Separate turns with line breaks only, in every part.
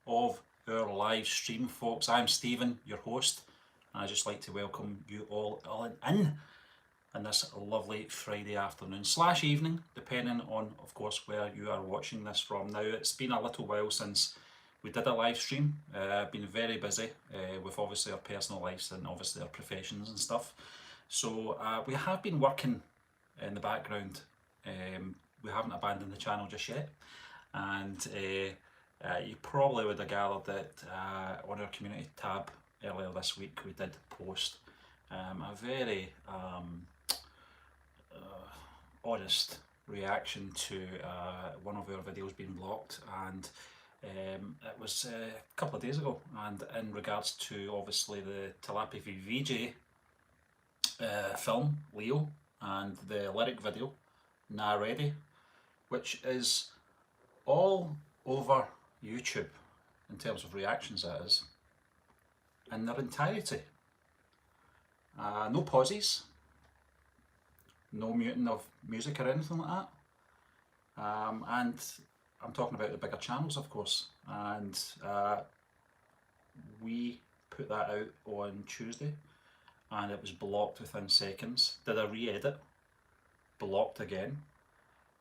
of our live stream, folks. I'm Stephen, your host, and I'd just like to welcome you all in this lovely Friday afternoon / evening, depending on, of course, where you are watching this from. Now, it's been a little while since we did a live stream. Been very busy with obviously our personal lives and obviously our professions and stuff. So we have been working in the background. We haven't abandoned the channel just yet, and you probably would have gathered that on our community tab earlier this week we did post a very honest reaction to one of our videos being blocked, and it was a couple of days ago, and in regards to obviously the Tilapia VJ film Leo and the lyric video Nah Ready, which is all over YouTube in terms of reactions, that is, in their entirety. No pauses, no muting of music or anything like that. And I'm talking about the bigger channels, of course. And we put that out on Tuesday, and it was blocked within seconds. Did a re-edit, blocked again.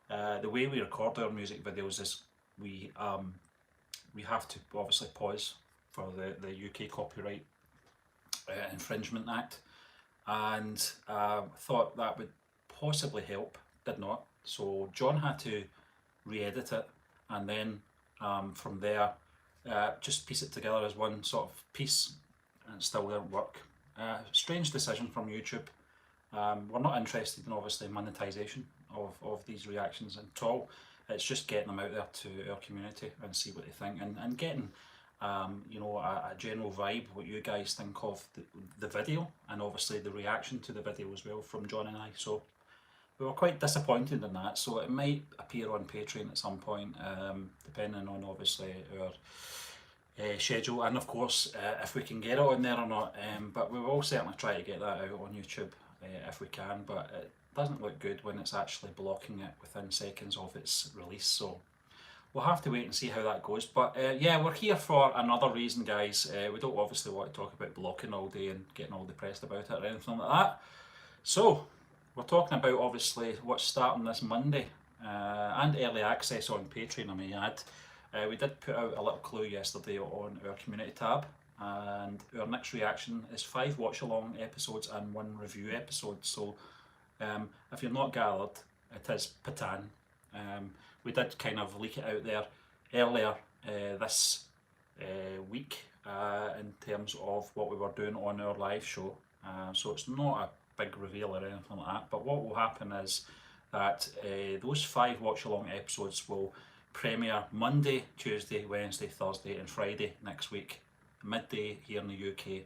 The way we record our music videos is we have to obviously pause for the UK Copyright Infringement Act, and thought that would possibly help, did not. So John had to re-edit it, and then from there just piece it together as one sort of piece, and it still didn't work. Strange decision from YouTube. We're not interested in obviously monetization of these reactions at all. It's just getting them out there to our community and see what they think, and getting you know, a general vibe, what you guys think of the video, and obviously the reaction to the video as well from John and I. So we were quite disappointed in that, so it might appear on Patreon at some point, depending on obviously our schedule, and of course if we can get it on there or not, but we will certainly try to get that out on YouTube if we can, but it doesn't look good when it's actually blocking it within seconds of its release. So we'll have to wait and see how that goes. But yeah, we're here for another reason, guys. We don't obviously want to talk about blocking all day and getting all depressed about it or anything like that. So we're talking about obviously what's starting this Monday, and early access on Patreon, I may add. We did put out a little clue yesterday on our community tab, and our next reaction is 5 watch along episodes and 1 review episode. So if you're not gathered, it is Patan. We did kind of leak it out there earlier this week in terms of what we were doing on our live show, so it's not a big reveal or anything like that, but what will happen is that those 5 watch along episodes will premiere Monday, Tuesday, Wednesday, Thursday and Friday next week, midday here in the UK,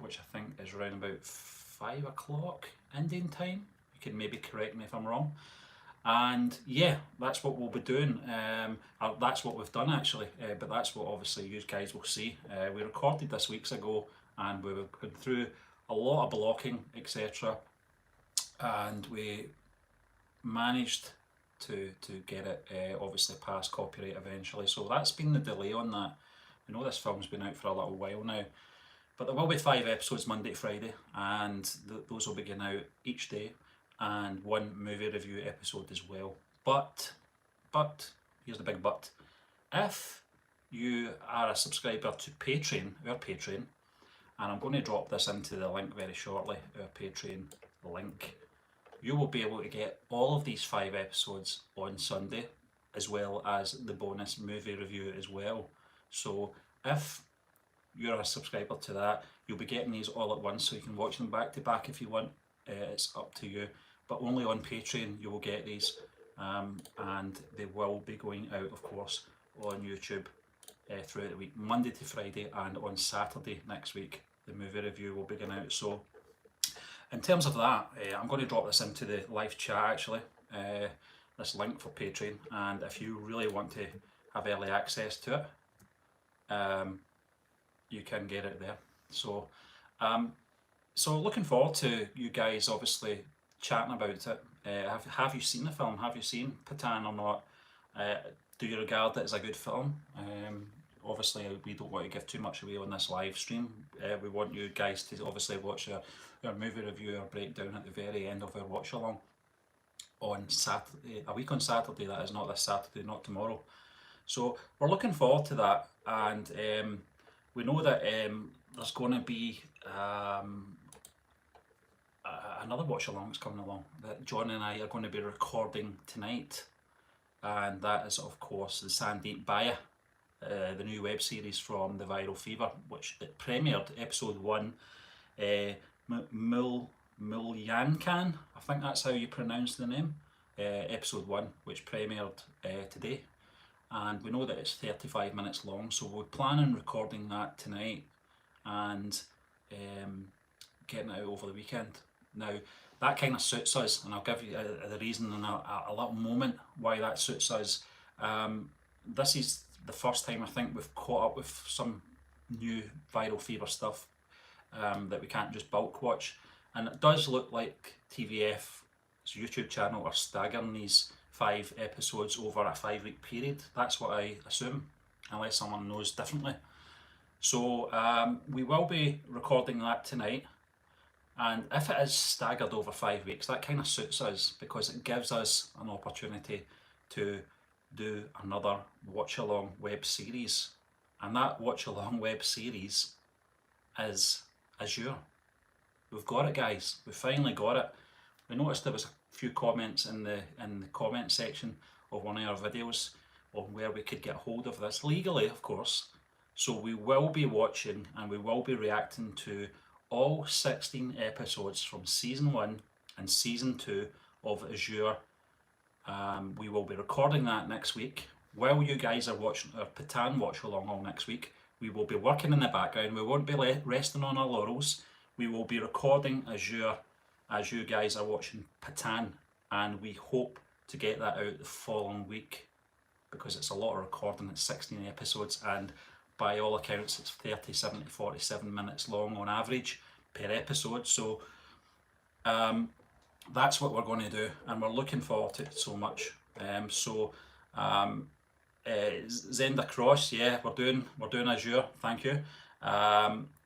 which I think is around about 5 o'clock Indian time. You can maybe correct me if I'm wrong. And yeah, that's what we'll be doing. That's what we've done actually, but that's what obviously you guys will see. We recorded this weeks ago, and we were going through a lot of blocking, etc., and we managed to get it obviously past copyright eventually. So that's been the delay on that. We know this film's been out for a little while now, but there will be 5 episodes Monday to Friday, and those will begin out each day, and 1 movie review episode as well. But here's the big but: if you are a subscriber to Patreon, our Patreon, and I'm going to drop this into the link very shortly, our Patreon link, you will be able to get all of these 5 episodes on Sunday, as well as the bonus movie review as well. So if you're a subscriber to that, you'll be getting these all at once, so you can watch them back to back if you want. It's up to you, but only on Patreon you will get these, and they will be going out, of course, on YouTube throughout the week, Monday to Friday, and on Saturday next week the movie review will be going out. So in terms of that, I'm going to drop this into the live chat actually, this link for Patreon, and if you really want to have early access to it, you can get it there. So so looking forward to you guys obviously chatting about it. Have you seen the film? Have you seen Patan or not? Do you regard it as a good film? obviously we don't want to give too much away on this live stream. We want you guys to obviously watch our movie review or breakdown at the very end of our watch along on Saturday, a week on Saturday, that is, not this Saturday, not tomorrow. So we're looking forward to that, and we know that there's going to be another watch along that's coming along that John and I are going to be recording tonight, and that is of course the Sandeep Baya, the new web series from the Viral Fever, which it premiered episode 1, Mulyankan, I think that's how you pronounce the name, episode 1, which premiered today, and we know that it's 35 minutes long, so we're planning recording that tonight and getting it out over the weekend. Now that kind of suits us, and I'll give you the reason in a little moment why that suits us. This is the first time I think we've caught up with some new Viral Fever stuff that we can't just bulk watch, and it does look like TVF's YouTube channel are staggering these 5 episodes over a 5-week period. That's what I assume, unless someone knows differently. So we will be recording that tonight, and if it is staggered over 5 weeks, that kind of suits us because it gives us an opportunity to do another watch along web series, and that watch along web series is Azure. We've got it, guys. We finally got it. We noticed there was a few comments in the comment section of one of our videos on where we could get hold of this legally, of course. So we will be watching and we will be reacting to all 16 episodes from season 1 and season 2 of Azure. We will be recording that next week. While you guys are watching our Patan watch along all next week, we will be working in the background. We won't be resting on our laurels. We will be recording Azure as you guys are watching Patan, and we hope to get that out the following week because it's a lot of recording. It's 16 episodes, and by all accounts it's 37 to 47 minutes long on average per episode. So that's what we're going to do, and we're looking forward to it so much. Zenda Cross, yeah, we're doing Azure, thank you.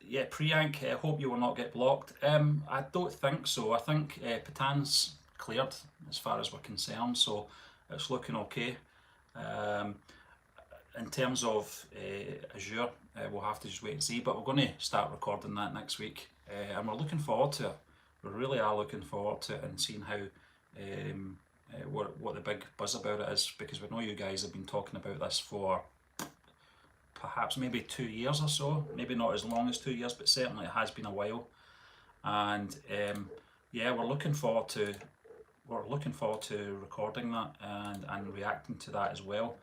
Yeah, Priyank, I hope you will not get blocked. I don't think so. I think Patan's cleared as far as we're concerned, so it's looking okay. In terms of Azure, we'll have to just wait and see, but we're going to start recording that next week, and we're looking forward to it. We really are looking forward to it and seeing how what the big buzz about it is, because we know you guys have been talking about this for perhaps maybe 2 years or so, maybe not as long as 2 years, but certainly it has been a while. And yeah, we're looking forward to recording that and reacting to that as well.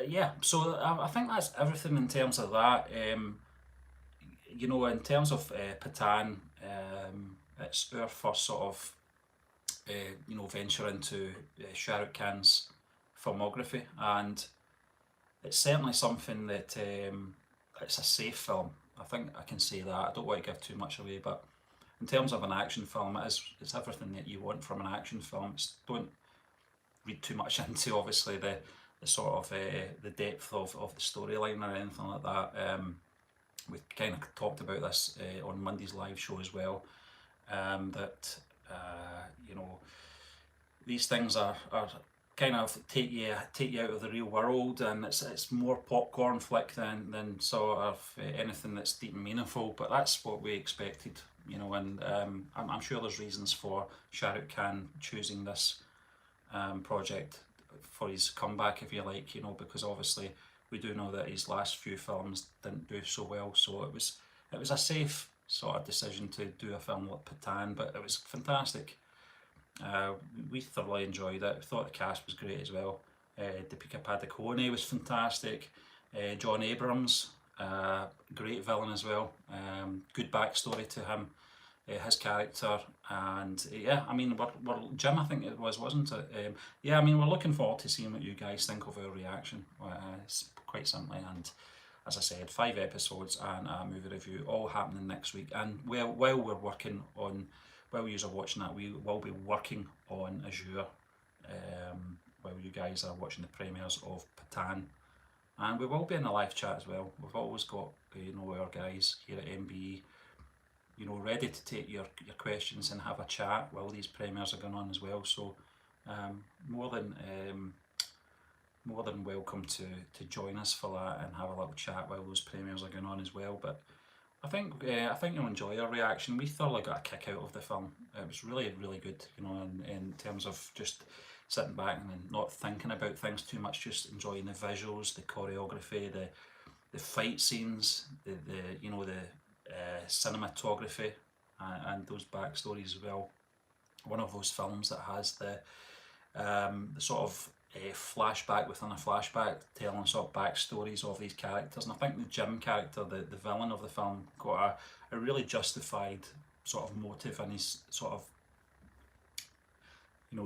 Yeah, so I think that's everything in terms of that. You know, in terms of Patan, it's our first sort of you know, venture into Shah Rukh Khan's filmography, and it's certainly something that it's a safe film. I think I can say that. I don't want to give too much away, but in terms of an action film, it's everything that you want from an action film. Don't read too much into obviously the sort of the depth of the storyline or anything like that. We kind of talked about this on Monday's live show as well, that you know, these things are kind of take you out of the real world, and it's more popcorn flick than sort of anything that's deep and meaningful. But that's what we expected, you know. And I'm sure there's reasons for Shah Rukh Khan choosing this project for his comeback, if you like, you know, because obviously we do know that his last few films didn't do so well. So it was a safe sort of decision to do a film like Patan, but it was fantastic. We thoroughly enjoyed it. We thought the cast was great as well. Deepika Padukone was fantastic. John Abrams, great villain as well. Good backstory to him, his character, and yeah, I mean, we're Jim, I think it was, wasn't it? Yeah, I mean, we're looking forward to seeing what you guys think of our reaction. Quite simply, and as I said, 5 episodes and a movie review all happening next week. And while we're working on, while you are watching that, we will be working on Azure while you guys are watching the premieres of Patan. and we will be in a live chat as well. We've always got our guys here at MBE ready to take your questions and have a chat while these premieres are going on as well. So um, more than um, more than welcome to join us for that and have a little chat while those premieres are going on as well. But I think you'll enjoy our reaction. We thoroughly got a kick out of the film. It was really really good, in terms of just sitting back and not thinking about things too much, just enjoying the visuals, the choreography, the fight scenes, the cinematography, and those backstories as well. One of those films that has the sort of a flashback within a flashback, telling sort of backstories of these characters. And I think the Jim character, the villain of the film, got a really justified sort of motive in his sort of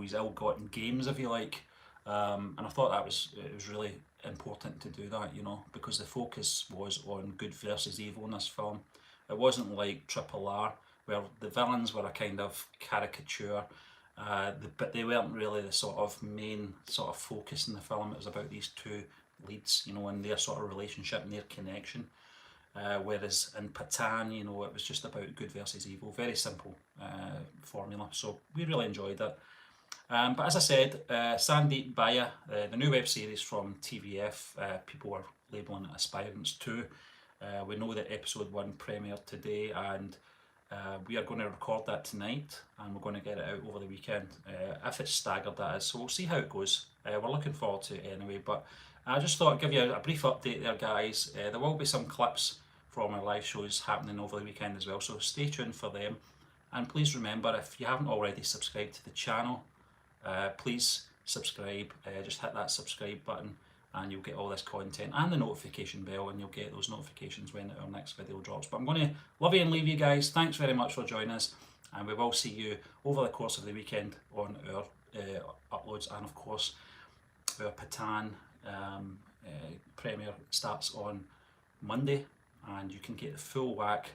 his ill-gotten gains, if you like. And I thought it was really important to do that, because the focus was on good versus evil in this film. It wasn't like Triple R, where the villains were a kind of caricature, but they weren't really the sort of main sort of focus in the film. It was about these two leads, and their sort of relationship and their connection. Whereas in Patan, it was just about good versus evil. Very simple formula. So we really enjoyed it. But as I said, Sandeep Baya, the new web series from TVF, people are labelling it Aspirants 2. We know that episode 1 premiered today, and we are going to record that tonight, and we're going to get it out over the weekend, if it's staggered, that is. So we'll see how it goes. We're looking forward to it anyway, but I just thought I'd give you a brief update there, guys. There will be some clips from our live shows happening over the weekend as well, so stay tuned for them. And please remember, if you haven't already subscribed to the channel, please subscribe. Just hit that subscribe button and you'll get all this content and the notification bell, and you'll get those notifications when our next video drops. But I'm going to love you and leave you, guys. Thanks very much for joining us, and we will see you over the course of the weekend on our uploads. And of course, our Patan premiere starts on Monday, and you can get the full whack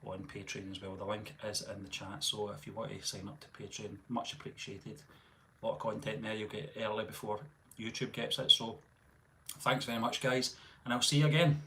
on Patreon as well. The link is in the chat, so if you want to sign up to Patreon, much appreciated. A lot of content there you'll get early before YouTube gets it. So thanks very much, guys, and I'll see you again.